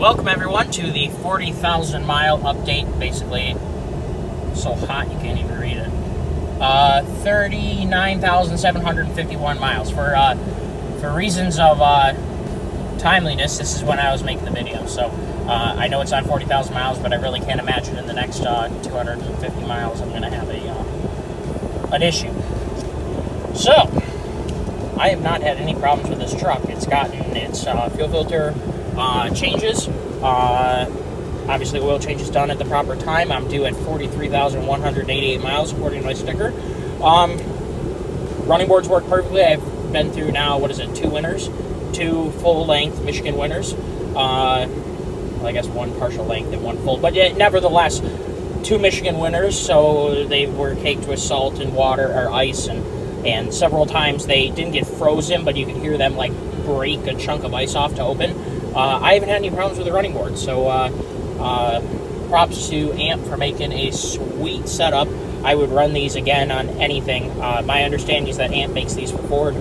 Welcome everyone to the 40,000 mile update. Basically, so hot you can't even read it. 39,751 miles. For reasons of timeliness, this is when I was making the video. So I know it's on 40,000 miles, but I really can't imagine in the next 250 miles I'm going to have an issue. So I have not had any problems with this truck. It's gotten its fuel filter changes. Obviously, oil change is done at the proper time. I'm due at 43,188 miles, according to my sticker. Running boards work perfectly. I've been through now, 2 winters? 2 full-length Michigan winters. Well, I guess 1 partial length and 1 full. But yet, nevertheless, 2 Michigan winters, so they were caked with salt and water, or ice, and several times they didn't get frozen, but you could hear them, like, break a chunk of ice off to open. I haven't had any problems with the running board, so props to AMP for making a sweet setup. I would run these again on anything. My understanding is that AMP makes these for Ford,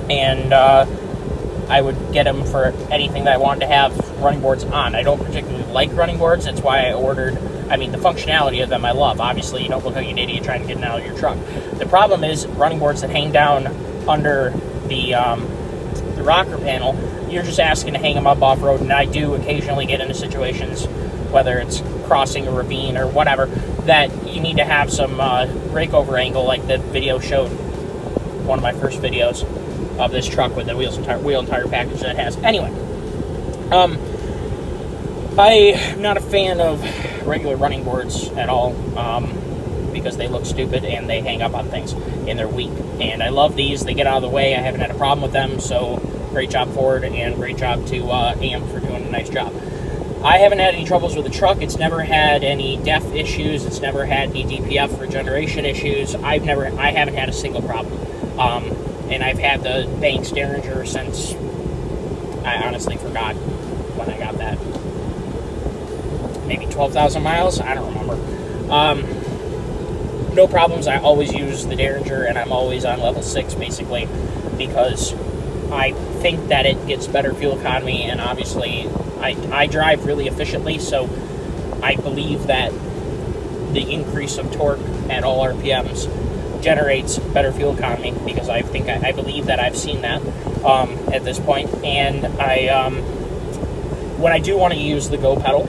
and I would get them for anything that I wanted to have running boards on. I don't particularly like running boards. That's why I ordered, the functionality of them I love. Obviously, you don't look like an idiot trying to get them out of your truck. The problem is running boards that hang down under the rocker panel, you're just asking to hang them up off-road, and I do occasionally get into situations, whether it's crossing a ravine or whatever, that you need to have some rake-over angle, like the video showed, one of my first videos of this truck with the wheel and tire package that it has. Anyway, I'm not a fan of regular running boards at all, because they look stupid and they hang up on things and they're weak. And I love these. They get out of the way. I haven't had a problem with them, so great job Ford and great job to AMP for doing a nice job. I haven't had any troubles with the truck. It's never had any DEF issues. It's never had any DPF regeneration issues. I haven't had a single problem. And I've had the Banks Derringer since I honestly forgot when I got that. Maybe 12,000 miles? I don't remember. No problems. I always use the Derringer, and I'm always on level 6, basically, because I think that it gets better fuel economy, and obviously I drive really efficiently, so I believe that the increase of torque at all RPMs generates better fuel economy, because I believe that I've seen that at this point. And when I do want to use the go pedal,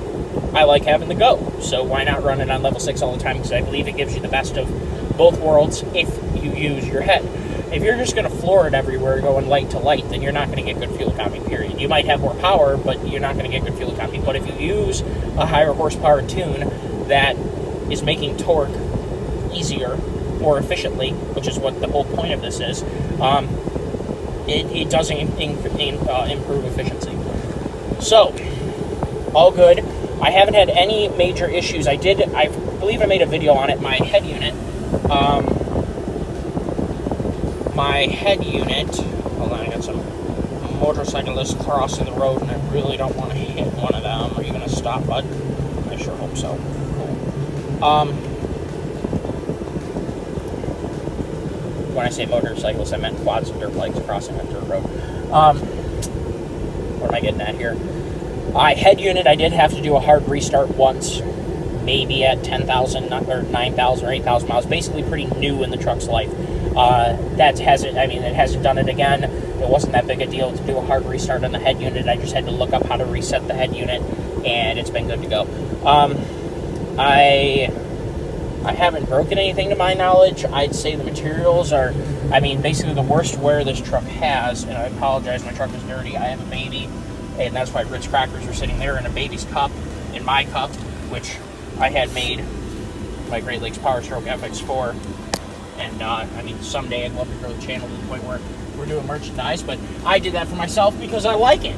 I like having the go, so why not run it on level 6 all the time, because I believe it gives you the best of both worlds if you use your head. If you're just going to floor it everywhere going light to light, then you're not going to get good fuel economy, period. You might have more power, but you're not going to get good fuel economy. But if you use a higher horsepower tune that is making torque easier, more efficiently, which is what the whole point of this is, it does improve efficiency. So, all good. I haven't had any major issues. I believe I made a video on it. My head unit, hold on, I got some motorcyclists crossing the road, and I really don't want to hit one of them. Are you going to stop, bud? I sure hope so. Cool. When I say motorcyclists, I meant quads and dirt bikes crossing a dirt road. What am I getting at here? Head unit, I did have to do a hard restart once, maybe at 10,000 or 9,000 or 8,000 miles. Basically pretty new in the truck's life. It hasn't done it again. It wasn't that big a deal to do a hard restart on the head unit. I just had to look up how to reset the head unit, and it's been good to go. I haven't broken anything to my knowledge. I'd say the materials are, basically the worst wear this truck has, and I apologize, my truck is dirty. I have a baby, and that's why Ritz crackers are sitting there in a baby's cup, in my cup, which I had made by Great Lakes Powerstroke FX4. And, someday I'd love to grow the channel to the point where we're doing merchandise, but I did that for myself because I like it.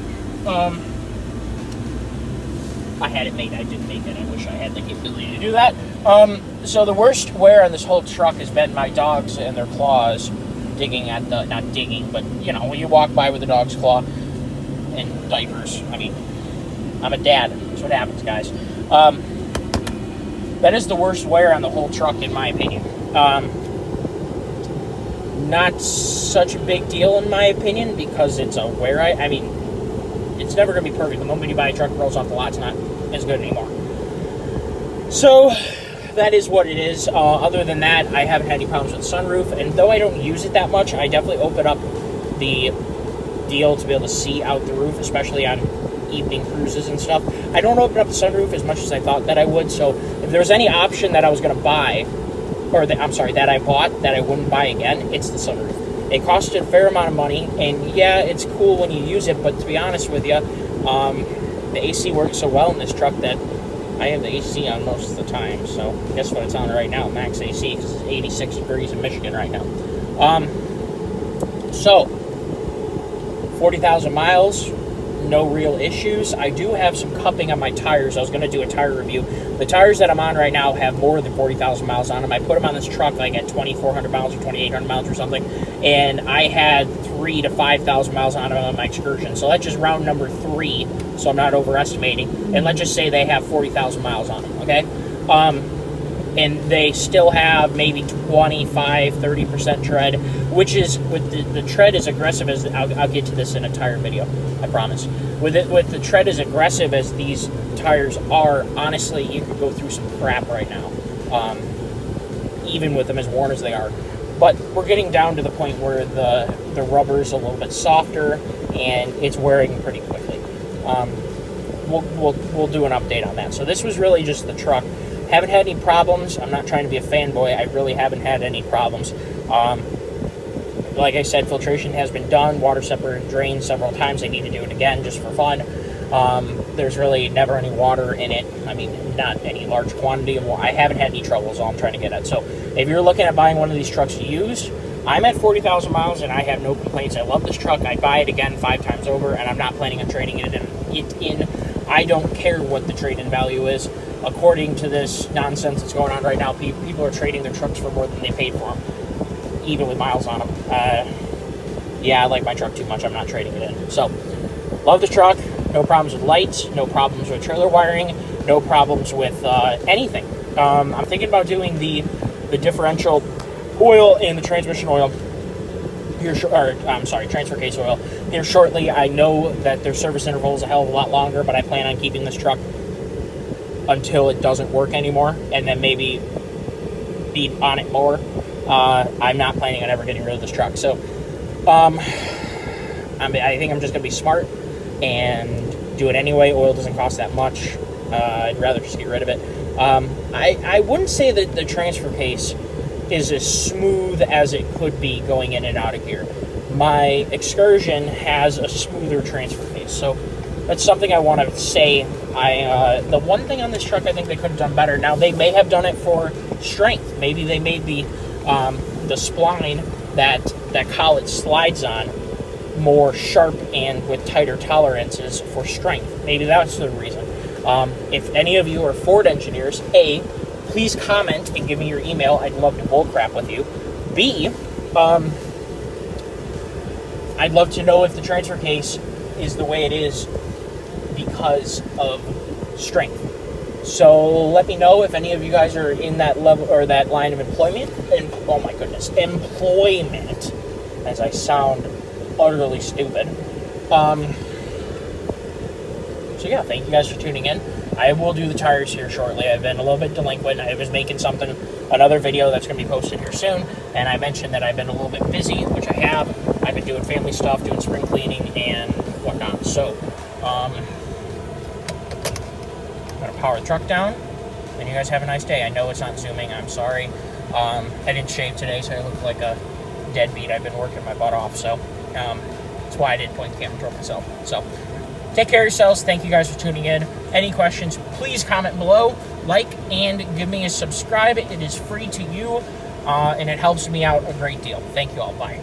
I had it made. I didn't make it. I wish I had the ability to do that. So the worst wear on this whole truck has been my dogs and their claws digging at the, not digging, but, when you walk by with a dog's claw and diapers. I'm a dad. That's what happens, guys. That is the worst wear on the whole truck, in my opinion. Not such a big deal, in my opinion, because it's a wear. it's never going to be perfect. The moment you buy a truck, it rolls off the lot, it's not as good anymore. So that is what it is. Other than that, I haven't had any problems with the sunroof, and though I don't use it that much, I definitely open up the deal to be able to see out the roof, especially on evening cruises and stuff. I don't open up the sunroof as much as I thought that I would, so if there was any option that I was going to buy, or that I bought that I wouldn't buy again, it's the sunroof. It costed a fair amount of money, and yeah, it's cool when you use it, but to be honest with you, the AC works so well in this truck that I have the AC on most of the time. So guess what it's on right now? Max AC, because it's 86 degrees in Michigan right now. So 40,000 miles, no real issues. I do have some cupping on my tires. I was going to do a tire review. The tires that I'm on right now have more than 40,000 miles on them. I put them on this truck like at 2,400 miles or 2,800 miles or something, and I had 3,000 to 5,000 miles on them on my excursion. So let's just round number 3, so I'm not overestimating, and let's just say they have 40,000 miles on them, okay? And they still have maybe 25, 30% tread, which is, with the tread as aggressive as, I'll get to this in a tire video, I promise. With the tread as aggressive as these tires are, honestly, you could go through some crap right now, even with them as worn as they are. But we're getting down to the point where the rubber's a little bit softer, and it's wearing pretty quickly. We'll do an update on that. So this was really just the truck. Haven't had any problems. I'm not trying to be a fanboy. I really haven't had any problems. Like I said, filtration has been done. Water separated drains several times. I need to do it again just for fun. There's really never any water in it. I mean, not any large quantity of water. I haven't had any trouble is all I'm trying to get at. So if you're looking at buying one of these trucks to use, I'm at 40,000 miles and I have no complaints. I love this truck. I'd buy it again 5 times over, and I'm not planning on trading it in. I don't care what the trade-in value is. According to this nonsense that's going on right now, people are trading their trucks for more than they paid for them, even with miles on them. Yeah, I like my truck too much. I'm not trading it in. So, love the truck. No problems with lights. No problems with trailer wiring. No problems with anything. I'm thinking about doing the differential oil and the transmission oil here, transfer case oil here shortly. I know that their service interval is a hell of a lot longer, but I plan on keeping this truck until it doesn't work anymore, and then maybe be on it more. I'm not planning on ever getting rid of this truck. So I think I'm just going to be smart and do it anyway. Oil doesn't cost that much. I'd rather just get rid of it. I wouldn't say that the transfer case is as smooth as it could be going in and out of gear. My Excursion has a smoother transfer case, so that's something I want to say. The one thing on this truck I think they could have done better. Now, they may have done it for strength. Maybe they made the spline that collet slides on more sharp and with tighter tolerances for strength. Maybe that's the reason. If any of you are Ford engineers, A, please comment and give me your email. I'd love to bullcrap with you. B, I'd love to know if the transfer case is the way it is because of strength. So let me know if any of you guys are in that level or that line of employment. And oh my goodness, employment, as I sound utterly stupid. So yeah, thank you guys for tuning in. I will do the tires here shortly. I've been a little bit delinquent. I was making another video that's going to be posted here soon, and I mentioned that I've been a little bit busy, which I have. I've been doing family stuff, doing spring cleaning and whatnot. So, I'm going to power the truck down, and you guys have a nice day. I know it's not zooming. I'm sorry. I didn't shave today, so I look like a deadbeat. I've been working my butt off, so that's why I didn't point the camera toward myself. So, take care of yourselves. Thank you guys for tuning in. Any questions, please comment below, like, and give me a subscribe. It is free to you, and it helps me out a great deal. Thank you all. Bye.